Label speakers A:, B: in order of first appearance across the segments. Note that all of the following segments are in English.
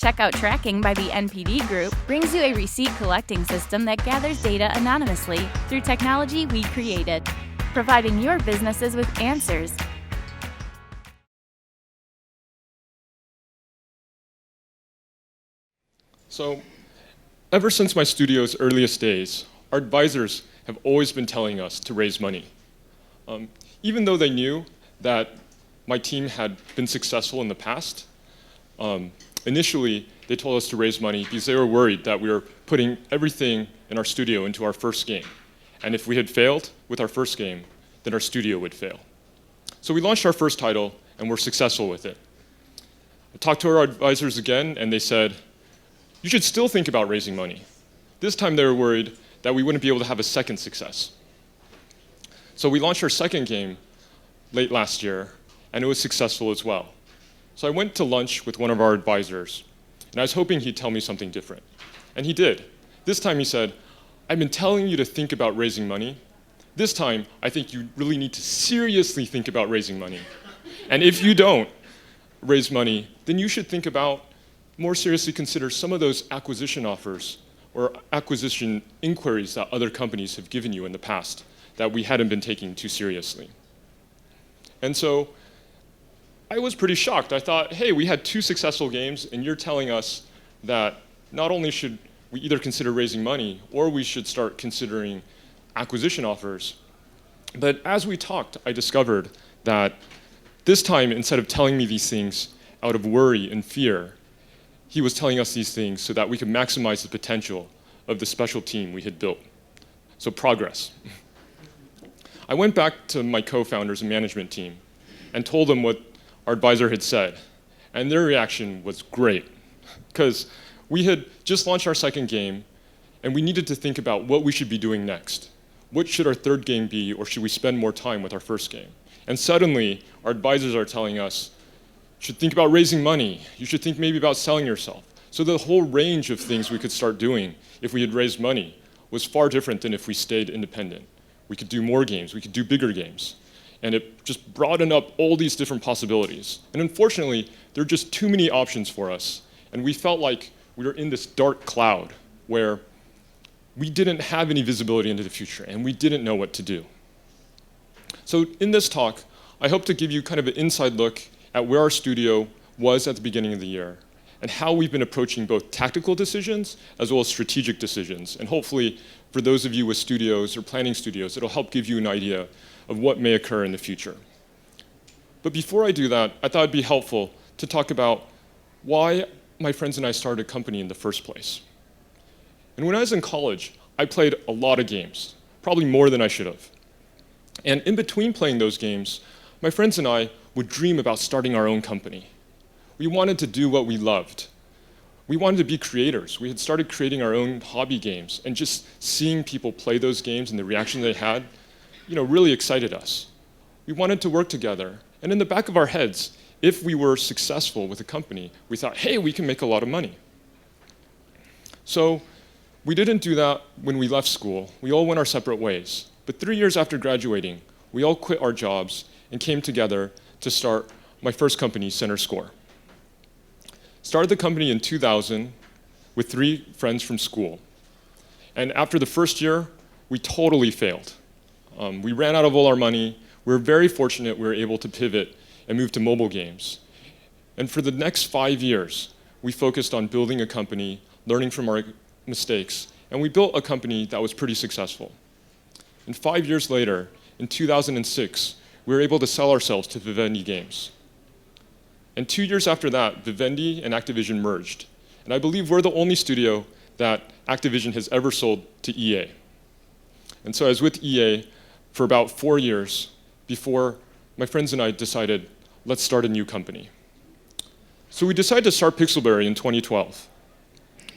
A: Checkout tracking by the NPD Group brings you a receipt collecting system that gathers data anonymously through technology we created, providing your businesses with answers.
B: So, ever since my studio's earliest days, our advisors have always been telling us to raise money. Even though they knew that my team had been successful in the past, initially they told us to raise money because they were worried that we were putting everything in our studio into our first game. And if we had failed with our first game, then our studio would fail. So we launched our first title and were successful with it. I talked to our advisors again and they said, you should still think about raising money. This time they were worried that we wouldn't be able to have a second success. So we launched our second game late last year, and it was successful as well. So I went to lunch with one of our advisors, and I was hoping he'd tell me something different. And he did. This time he said, I've been telling you to think about raising money. This time, I think you really need to seriously think about raising money. And if you don't raise money, then you should think about more seriously consider some of those acquisition offers or acquisition inquiries that other companies have given you in the past that we hadn't been taking too seriously. And so I was pretty shocked. I thought, hey, we had 2 successful games and you're telling us that not only should we either consider raising money or we should start considering acquisition offers. But as we talked, I discovered that this time, instead of telling me these things out of worry and fear, he was telling us these things so that we could maximize the potential of the special team we had built. So progress. I went back to my co-founders and management team and told them what our advisor had said. And their reaction was great, because we had just launched our second game and we needed to think about what we should be doing next. What should our third game be, or should we spend more time with our first game? And suddenly, our advisors are telling us, you should think about raising money. You should think maybe about selling yourself. So the whole range of things we could start doing if we had raised money was far different than if we stayed independent. We could do more games, we could do bigger games. And it just broadened up all these different possibilities. And unfortunately, there are just too many options for us. And we felt like we were in this dark cloud where we didn't have any visibility into the future and we didn't know what to do. So in this talk, I hope to give you kind of an inside look at where our studio was at the beginning of the year and how we've been approaching both tactical decisions as well as strategic decisions. And hopefully, for those of you with studios or planning studios, it'll help give you an idea of what may occur in the future. But before I do that, I thought it'd be helpful to talk about why my friends and I started a company in the first place. And when I was in college, I played a lot of games, probably more than I should have. And in between playing those games, my friends and I would dream about starting our own company. We wanted to do what we loved. We wanted to be creators. We had started creating our own hobby games, and just seeing people play those games and the reaction they had, really excited us. We wanted to work together, and in the back of our heads, if we were successful with a company, we thought, hey, we can make a lot of money. So we didn't do that when we left school. We all went our separate ways. But 3 years after graduating, we all quit our jobs and came together to start my first company, Center Score. Started the company in 2000 with 3 friends from school. And after the first year, we totally failed. We ran out of all our money. We were very fortunate we were able to pivot and move to mobile games. And for the next 5 years, we focused on building a company, learning from our mistakes, and we built a company that was pretty successful. And 5 years later, in 2006, we were able to sell ourselves to Vivendi Games. And 2 years after that, Vivendi and Activision merged. And I believe we're the only studio that Activision has ever sold to EA. And so I was with EA for about 4 years before my friends and I decided, let's start a new company. So we decided to start Pixelberry in 2012. It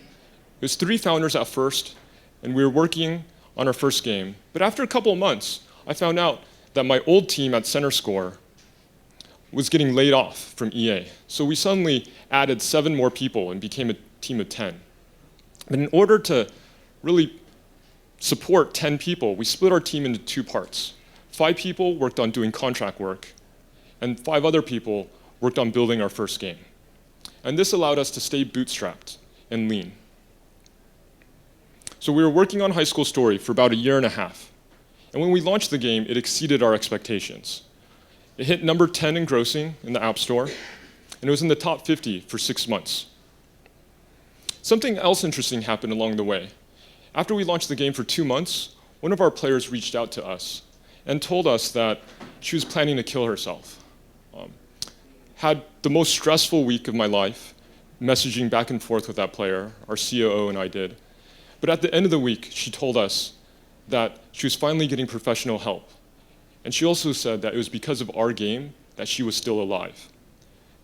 B: was 3 founders at first, and we were working on our first game. But after a couple of months, I found out that my old team at Center Score was getting laid off from EA. So we suddenly added 7 more people and became a team of 10. But in order to really support 10 people, we split our team into 2 parts. 5 people worked on doing contract work, and 5 other people worked on building our first game. And this allowed us to stay bootstrapped and lean. So we were working on High School Story for about a year and a half. And when we launched the game, it exceeded our expectations. It hit number 10 in grossing in the App Store, and it was in the top 50 for 6 months. Something else interesting happened along the way. After we launched the game for 2 months, one of our players reached out to us and told us that she was planning to kill herself. Had the most stressful week of my life, messaging back and forth with that player, our COO and I did. But at the end of the week, she told us that she was finally getting professional help. And she also said that it was because of our game that she was still alive.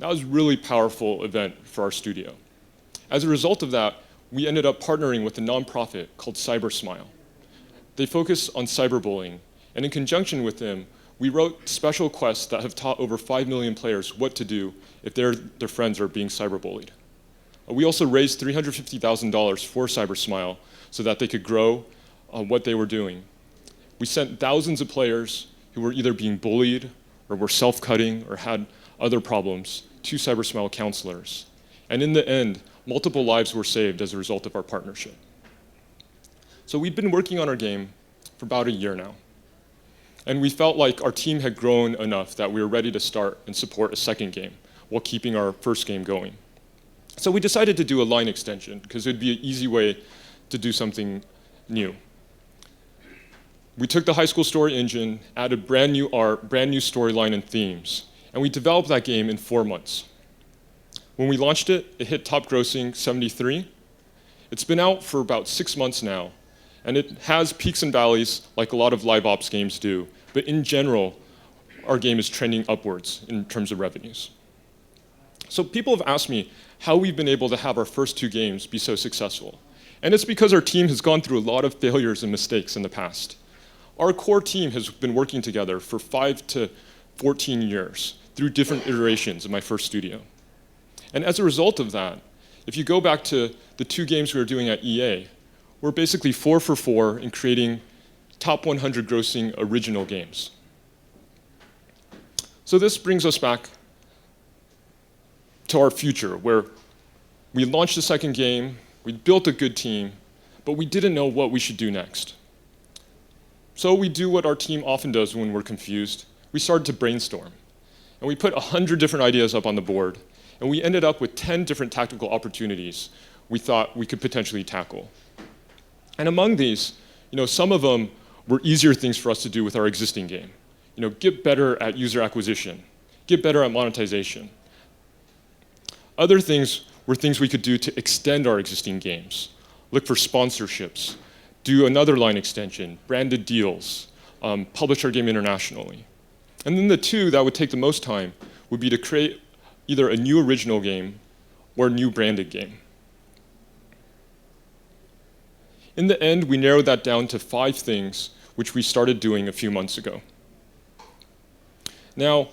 B: That was a really powerful event for our studio. As a result of that, we ended up partnering with a nonprofit called CyberSmile. They focus on cyberbullying, and in conjunction with them, we wrote special quests that have taught over 5 million players what to do if their friends are being cyberbullied. We also raised $350,000 for CyberSmile so that they could grow what they were doing. We sent thousands of players who were either being bullied or were self-cutting or had other problems to CyberSmile counselors. And in the end, multiple lives were saved as a result of our partnership. So we'd been working on our game for about a year now. And we felt like our team had grown enough that we were ready to start and support a second game while keeping our first game going. So we decided to do a line extension because it would be an easy way to do something new. We took the High School Story engine, added brand new art, brand new storyline and themes, and we developed that game in 4 months. When we launched it, it hit top grossing 73. It's been out for about 6 months now, and it has peaks and valleys like a lot of live ops games do, but in general, our game is trending upwards in terms of revenues. So people have asked me how we've been able to have our first 2 games be so successful. And it's because our team has gone through a lot of failures and mistakes in the past. Our core team has been working together for 5 to 14 years through different iterations of my first studio. And as a result of that, if you go back to the 2 games we were doing at EA, we're basically 4 for 4 in creating top 100 grossing original games. So this brings us back to our future, where we launched the second game, we built a good team, but we didn't know what we should do next. So we do what our team often does when we're confused. We started to brainstorm. And we put 100 different ideas up on the board, and we ended up with 10 different tactical opportunities we thought we could potentially tackle. And among these, some of them were easier things for us to do with our existing game. Get better at user acquisition, get better at monetization. Other things were things we could do to extend our existing games. Look for sponsorships, do another line extension, branded deals, publish our game internationally. And then the 2 that would take the most time would be to create either a new original game or a new branded game. In the end, we narrowed that down to 5 things which we started doing a few months ago. Now,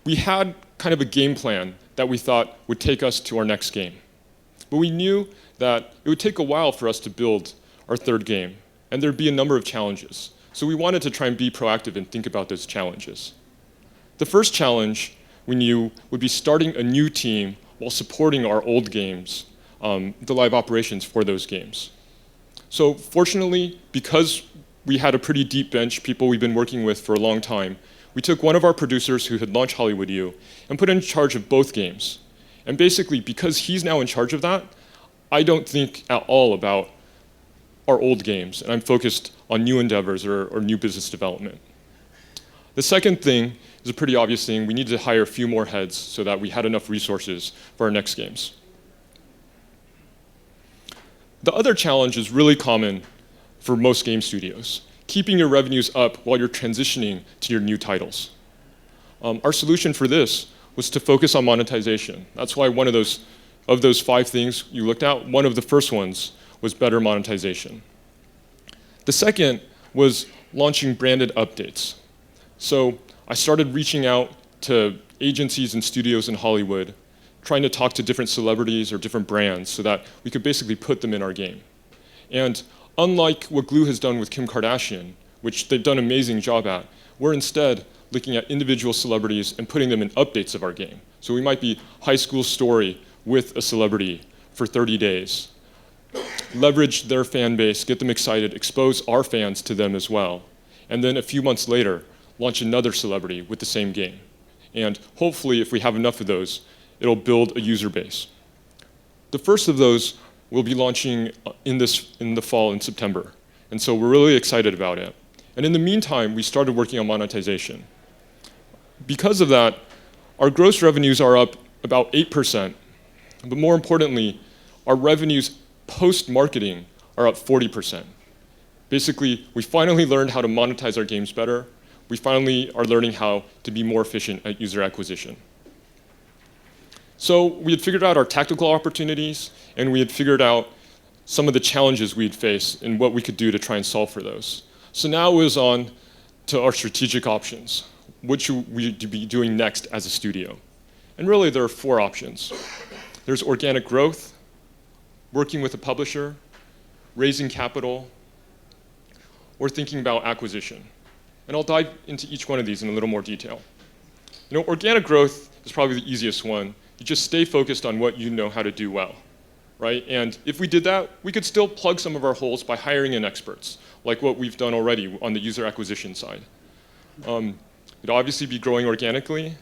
B: we had kind of a game plan that we thought would take us to our next game. But we knew that it would take a while for us to build our third game, and there'd be a number of challenges. So we wanted to try and be proactive and think about those challenges. The first challenge we knew would be starting a new team while supporting our old games, the live operations for those games. So fortunately, because we had a pretty deep bench, people we've been working with for a long time, we took one of our producers who had launched Hollywood U and put him in charge of both games. And basically, because he's now in charge of that, I don't think at all about our old games, and I'm focused on new endeavors or new business development. The second thing is a pretty obvious thing. We needed to hire a few more heads so that we had enough resources for our next games. The other challenge is really common for most game studios, keeping your revenues up while you're transitioning to your new titles. Our solution for this was to focus on monetization. That's why one of those 5 things you looked at, one of the first ones was better monetization. The second was launching branded updates. So I started reaching out to agencies and studios in Hollywood, trying to talk to different celebrities or different brands so that we could basically put them in our game. And unlike what Glue has done with Kim Kardashian, which they've done an amazing job at, we're instead looking at individual celebrities and putting them in updates of our game. So we might be High School Story with a celebrity for 30 days, leverage their fan base, get them excited, expose our fans to them as well, and then a few months later, launch another celebrity with the same game. And hopefully, if we have enough of those, it'll build a user base. The first of those will be launching in the fall in September. And so we're really excited about it. And in the meantime, we started working on monetization. Because of that, our gross revenues are up about 8%, but more importantly, our revenues post-marketing are up 40%. Basically, we finally learned how to monetize our games better. We finally are learning how to be more efficient at user acquisition. So we had figured out our tactical opportunities, and we had figured out some of the challenges we'd face and what we could do to try and solve for those. So now it was on to our strategic options. What should we be doing next as a studio? And really, there are 4 options. There's organic growth, working with a publisher, raising capital, or thinking about acquisition. And I'll dive into each one of these in a little more detail. Organic growth is probably the easiest one. You just stay focused on what you know how to do well, right? And if we did that, we could still plug some of our holes by hiring in experts, like what we've done already on the user acquisition side. It'd obviously be growing organically,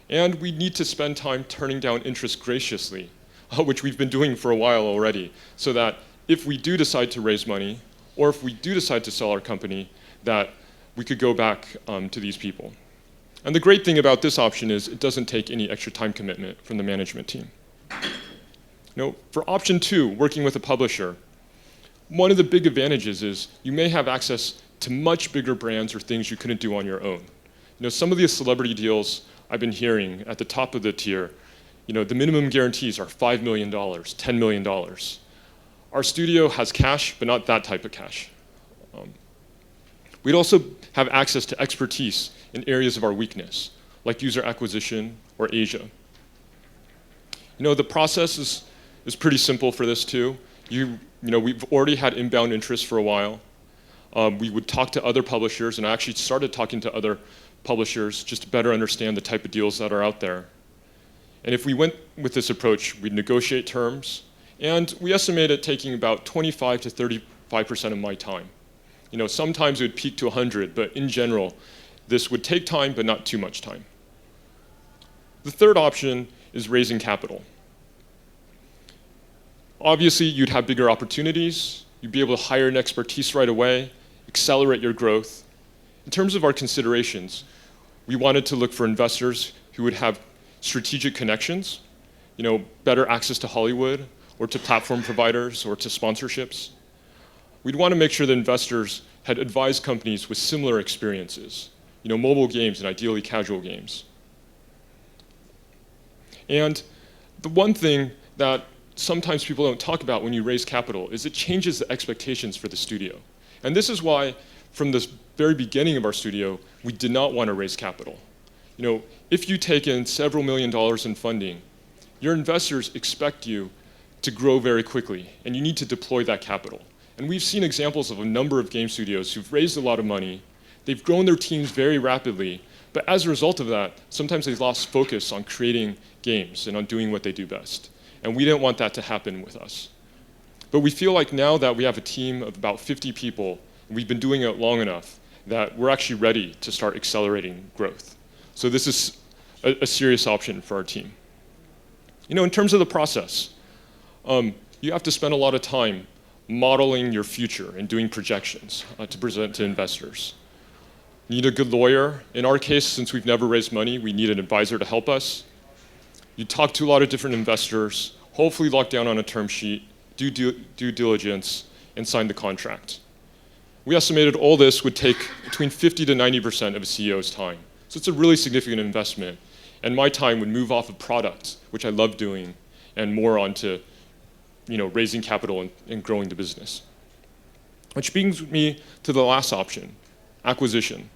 B: and we need to spend time turning down interest graciously, which we've been doing for a while already, so that if we do decide to raise money, or if we do decide to sell our company, that we could go back to these people. And the great thing about this option is it doesn't take any extra time commitment from the management team. For option 2, working with a publisher, one of the big advantages is you may have access to much bigger brands or things you couldn't do on your own. Some of the celebrity deals I've been hearing at the top of the tier, the minimum guarantees are $5 million, $10 million. Our studio has cash, but not that type of cash. We'd also have access to expertise in areas of our weakness, like user acquisition or Asia. The process is pretty simple for this too. We've already had inbound interest for a while. We would talk to other publishers, and I actually started talking to other publishers just to better understand the type of deals that are out there. And if we went with this approach, we'd negotiate terms, and we estimate it taking about 25 to 35% of my time. Sometimes it would peak to 100, but in general, this would take time, but not too much time. The third option is raising capital. Obviously, you'd have bigger opportunities. You'd be able to hire an expertise right away, accelerate your growth. In terms of our considerations, we wanted to look for investors who would have strategic connections, better access to Hollywood or to platform providers or to sponsorships. We'd want to make sure that investors had advised companies with similar experiences, mobile games and ideally casual games. And the one thing that sometimes people don't talk about when you raise capital is it changes the expectations for the studio. And this is why, from the very beginning of our studio, we did not want to raise capital. If you take in several $million in funding, your investors expect you to grow very quickly, and you need to deploy that capital. And we've seen examples of a number of game studios who've raised a lot of money, they've grown their teams very rapidly, but as a result of that, sometimes they've lost focus on creating games and on doing what they do best. And we didn't want that to happen with us. But we feel like now that we have a team of about 50 people, and we've been doing it long enough, that we're actually ready to start accelerating growth. So this is a serious option for our team. In terms of the process, you have to spend a lot of time modeling your future and doing projections to present to investors. You need a good lawyer. In our case, since we've never raised money, we need an advisor to help us. You talk to a lot of different investors, hopefully lock down on a term sheet, do due diligence, and sign the contract. We estimated all this would take between 50 to 90% of a CEO's time. So it's a really significant investment. And my time would move off of product, which I love doing, and more onto raising capital and growing the business. Which brings me to the last option, acquisition.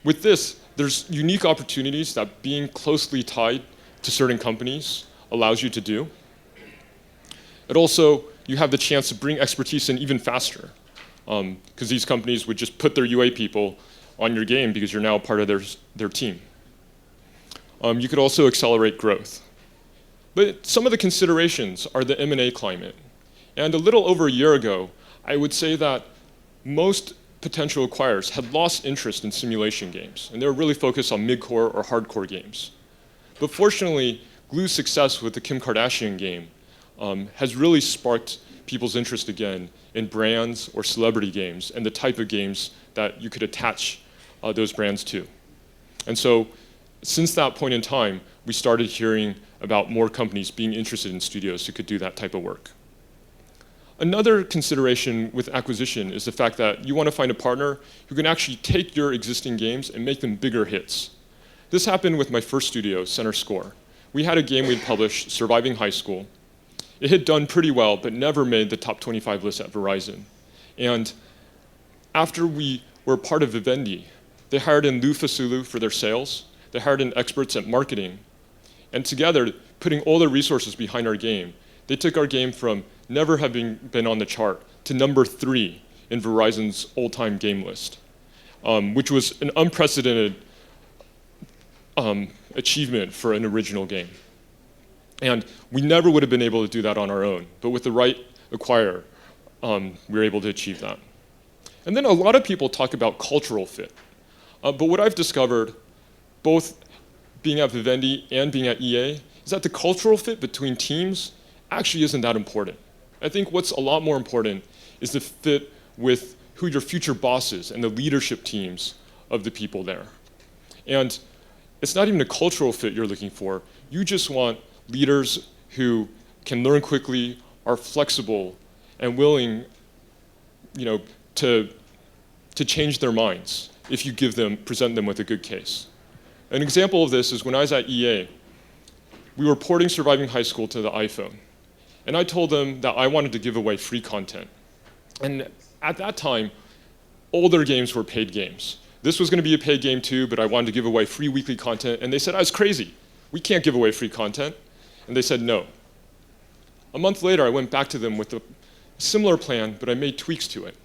B: With this, there's unique opportunities that being closely tied to certain companies allows you to do. It also, you have the chance to bring expertise in even faster, because these companies would just put their UA people on your game because you're now part of their team. You could also accelerate growth. But some of the considerations are the M&A climate. And a little over a year ago, I would say that most potential acquirers had lost interest in simulation games, and they were really focused on mid-core or hardcore games. But fortunately, Glue's success with the Kim Kardashian game has really sparked people's interest again in brands or celebrity games and the type of games that you could attach those brands to. And so since that point in time, we started hearing about more companies being interested in studios who could do that type of work. Another consideration with acquisition is the fact that you want to find a partner who can actually take your existing games and make them bigger hits. This happened with my first studio, Center Score. We had a game we'd published, Surviving High School. It had done pretty well, but never made the top 25 list at Verizon. And after we were part of Vivendi, they hired in Lou Fasulu for their sales. They hired in experts at marketing. And together, putting all their resources behind our game, they took our game from never having been on the chart to number 3 in Verizon's all-time game list, which was an unprecedented achievement for an original game. And we never would have been able to do that on our own, but with the right acquirer, we were able to achieve that. And then a lot of people talk about cultural fit. But what I've discovered, both being at Vivendi and being at EA, is that the cultural fit between teams actually isn't that important. I think what's a lot more important is the fit with who your future bosses and the leadership teams of the people there. And it's not even a cultural fit you're looking for. You just want leaders who can learn quickly, are flexible, and willing, to change their minds if you present them with a good case. An example of this is when I was at EA, we were porting Surviving High School to the iPhone. And I told them that I wanted to give away free content. And at that time, all their games were paid games. This was going to be a paid game too, but I wanted to give away free weekly content. And they said, I was crazy. We can't give away free content. And they said no. A month later, I went back to them with a similar plan, but I made tweaks to it.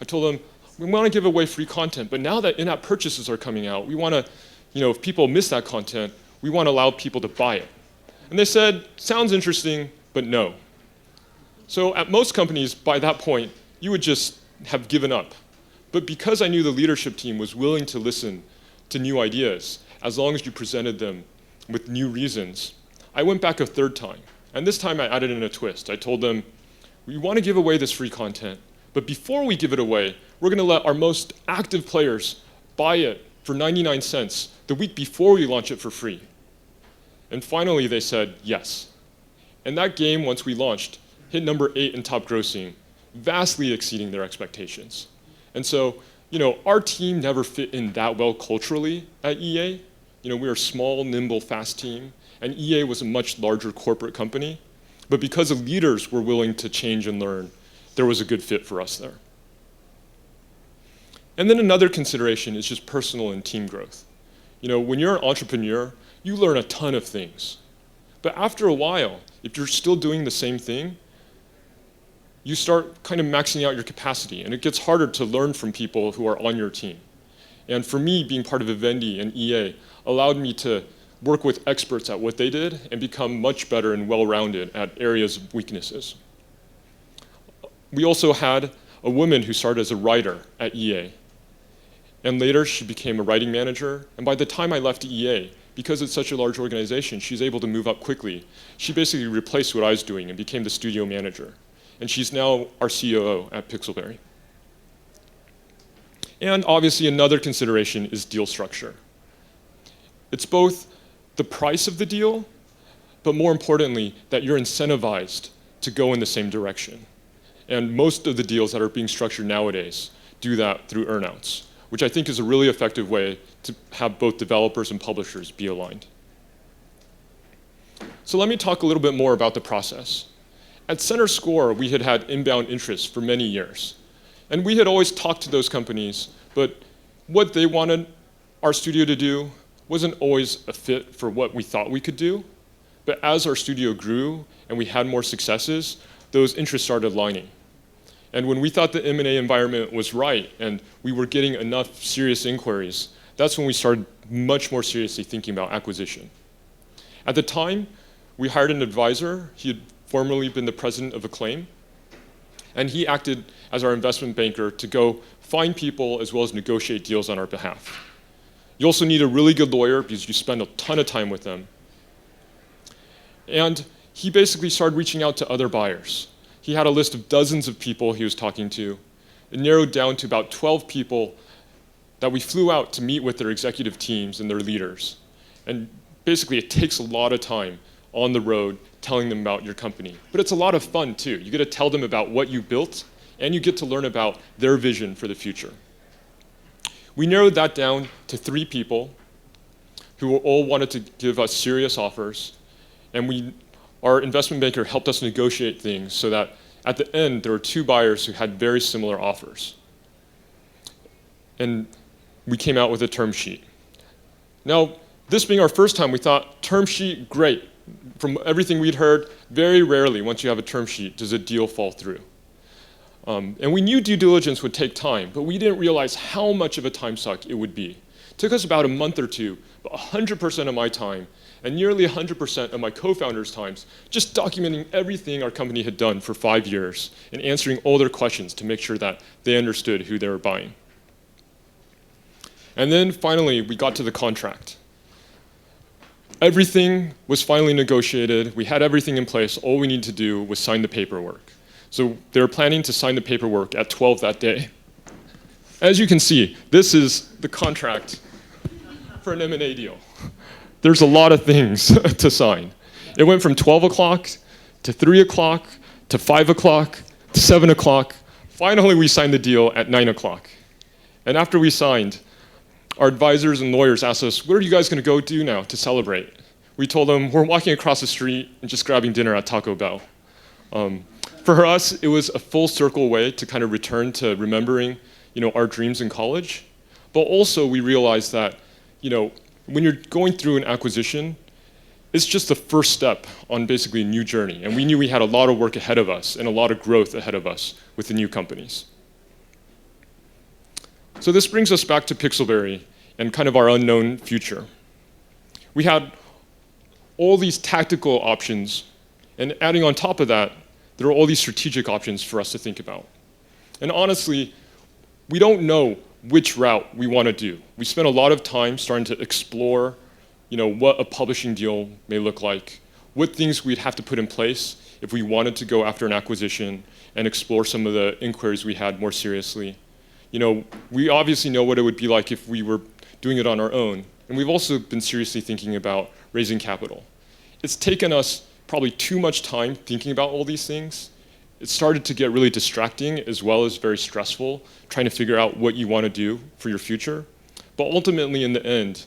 B: I told them, we want to give away free content, but now that in-app purchases are coming out, we want to, if people miss that content, we want to allow people to buy it. And they said, sounds interesting, but no. So at most companies, by that point, you would just have given up. But because I knew the leadership team was willing to listen to new ideas, as long as you presented them with new reasons, I went back a third time. And this time I added in a twist. I told them, we want to give away this free content, but before we give it away, we're going to let our most active players buy it for 99 cents the week before we launch it for free. And finally they said yes. And that game, once we launched, hit number 8 in top grossing, vastly exceeding their expectations. And so, our team never fit in that well culturally at EA. We were a small, nimble, fast team, and EA was a much larger corporate company. But because the leaders were willing to change and learn, there was a good fit for us there. And then another consideration is just personal and team growth. When you're an entrepreneur, you learn a ton of things. But after a while, if you're still doing the same thing, you start kind of maxing out your capacity, and it gets harder to learn from people who are on your team. And for me, being part of Vivendi and EA allowed me to work with experts at what they did and become much better and well-rounded at areas of weaknesses. We also had a woman who started as a writer at EA. And later, she became a writing manager. And by the time I left EA, because it's such a large organization, she's able to move up quickly. She basically replaced what I was doing and became the studio manager. And she's now our COO at Pixelberry. And obviously, another consideration is deal structure. It's both the price of the deal, but more importantly, that you're incentivized to go in the same direction. And most of the deals that are being structured nowadays do that through earnouts, which I think is a really effective way to have both developers and publishers be aligned. So let me talk a little bit more about the process. At Center Score, we had had inbound interest for many years. And we had always talked to those companies, but what they wanted our studio to do wasn't always a fit for what we thought we could do. But as our studio grew and we had more successes, those interests started aligning. And when we thought the M&A environment was right and we were getting enough serious inquiries, that's when we started much more seriously thinking about acquisition. At the time, we hired an advisor. He had formerly been the president of Acclaim, and he acted as our investment banker to go find people as well as negotiate deals on our behalf. You also need a really good lawyer because you spend a ton of time with them. And he basically started reaching out to other buyers. He had a list of dozens of people he was talking to. It narrowed down to about 12 people that we flew out to meet with their executive teams and their leaders. And basically, it takes a lot of time on the road telling them about your company. But it's a lot of fun, too. You get to tell them about what you built, and you get to learn about their vision for the future. We narrowed that down to 3 people who all wanted to give us serious offers, and our investment banker helped us negotiate things so that at the end, there were 2 buyers who had very similar offers. And we came out with a term sheet. Now, this being our first time, we thought, term sheet, great. From everything we'd heard, very rarely, once you have a term sheet, does a deal fall through. And we knew due diligence would take time, but we didn't realize how much of a time suck it would be. It took us about a month or 2, but 100% of my time, and nearly 100% of my co-founders' times, just documenting everything our company had done for 5 years and answering all their questions to make sure that they understood who they were buying. And then finally, we got to the contract. Everything was finally negotiated. We had everything in place. All we needed to do was sign the paperwork. So they were planning to sign the paperwork at 12 that day. As you can see, this is the contract for an M&A deal. There's a lot of things to sign. It went from 12 o'clock to 3 o'clock to 5 o'clock to 7 o'clock. Finally, we signed the deal at 9 o'clock. And after we signed, our advisors and lawyers asked us, what are you guys going to go do now to celebrate? We told them, we're walking across the street and just grabbing dinner at Taco Bell. For us, it was a full circle way to kind of return to remembering, our dreams in college. But also, we realized that, when you're going through an acquisition, it's just the first step on basically a new journey. And we knew we had a lot of work ahead of us and a lot of growth ahead of us with the new companies. So this brings us back to Pixelberry and kind of our unknown future. We had all these tactical options, and adding on top of that, there are all these strategic options for us to think about. And honestly, we don't know which route we want to do. We spent a lot of time starting to explore, what a publishing deal may look like, what things we'd have to put in place if we wanted to go after an acquisition and explore some of the inquiries we had more seriously. We obviously know what it would be like if we were doing it on our own. And we've also been seriously thinking about raising capital. It's taken us probably too much time thinking about all these things. It started to get really distracting as well as very stressful, trying to figure out what you want to do for your future. But ultimately, in the end,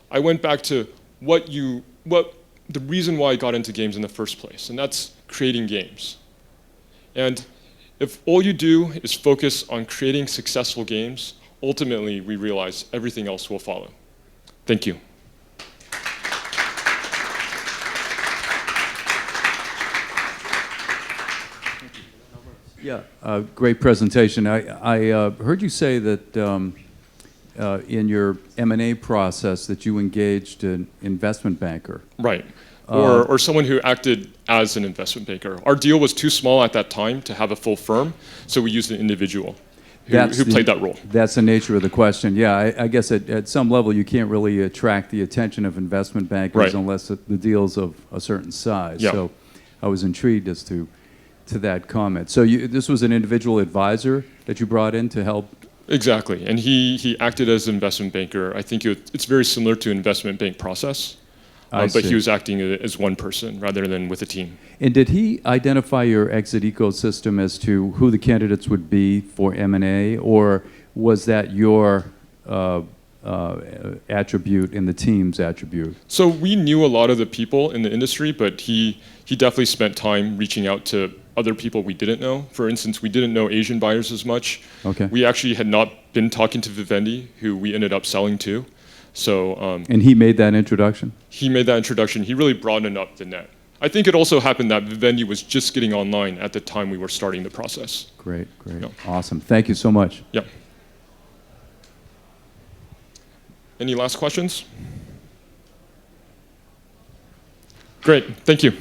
B: I went back to the reason why I got into games in the first place, and that's creating games. And if all you do is focus on creating successful games, ultimately we realize everything else will follow. Thank you.
C: Yeah, great presentation. I heard you say that in your M&A process that you engaged an investment banker.
B: Right. Or someone who acted as an investment banker. Our deal was too small at that time to have a full firm, so we used an individual who played that role.
C: That's the nature of the question. Yeah, I guess at some level you can't really attract the attention of investment bankers unless the deal's of a certain size.
B: Yeah.
C: So I was intrigued as to that comment. So this was an individual advisor that you brought in to help?
B: Exactly, and he acted as an investment banker. I think it's very similar to an investment bank process. But he was acting as one person rather than with a team.
C: And did he identify your exit ecosystem as to who the candidates would be for M&A, or was that your attribute and the team's attribute?
B: So we knew a lot of the people in the industry, but he definitely spent time reaching out to other people we didn't know. For instance, we didn't know Asian buyers as much.
C: Okay.
B: We actually had not been talking to Vivendi, who we ended up selling to. So,
C: and he made that introduction?
B: He made that introduction. He really broadened up the net. I think it also happened that Vivendi was just getting online at the time we were starting the process.
C: Great.
B: Yeah.
C: Awesome. Thank you so much.
B: Yeah. Any last questions? Great. Thank you.